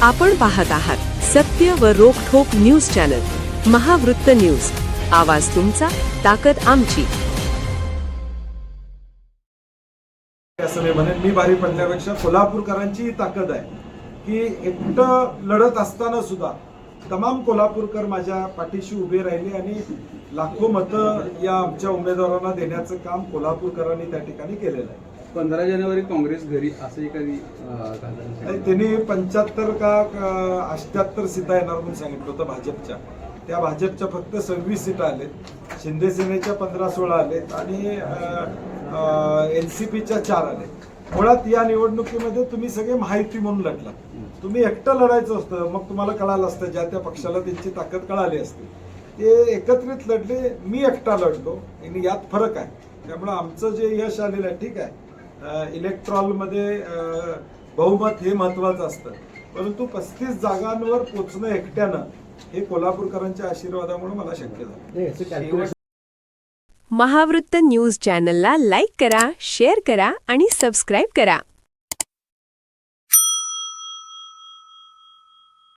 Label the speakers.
Speaker 1: आपण पाहत आहात सत्य व रोखठोक न्यूज चॅनल महावृत्त न्यूज. आवाज तुमचा, ताकद आमची.
Speaker 2: असं मी म्हणेन, मी भारी पडल्यापेक्षा कोल्हापूरकरांची ताकद आहे की एकटं लढत असताना सुद्धा तमाम कोल्हापूरकर माझ्या पाठीशी उभे राहिले आणि लाखो मतं या आमच्या उमेदवारांना देण्याचं काम कोल्हापूरकरांनी त्या ठिकाणी केलेलं आहे.
Speaker 3: 15 जानेवारी काँग्रेस घरी असं एखादी
Speaker 2: त्यांनी 75 का 78 सीटा येणार म्हणून सांगितलं होतं भाजपच्या. त्या भाजपच्या फक्त 26 सीटा आलेत, शिंदे सेनेच्या 15-16 आलेत आणि NCPच्या 4 आलेत. मुळात या निवडणुकीमध्ये तुम्ही सगळे महायुती म्हणून लढला. तुम्ही एकटं लढायचं असतं, मग तुम्हाला कळालं असतं, ज्या त्या पक्षाला त्यांची ताकद कळाली असते. ते एकत्रित लढले, मी एकटा लढलो आणि यात फरक आहे. त्यामुळे आमचं जे यश आलेलं आहे, ठीक आहे, इलेक्ट्रॉलमध्ये बहुमत हे महत्वाचं असतं, परंतु 35 जागांवर पोचणं एकट्यानं हे कोल्हापूरकरांच्या आशीर्वादामुळे मला शक्य झालं.
Speaker 1: महावृत्त न्यूज चॅनलला लाईक करा, शेअर करा आणि सबस्क्राईब करा.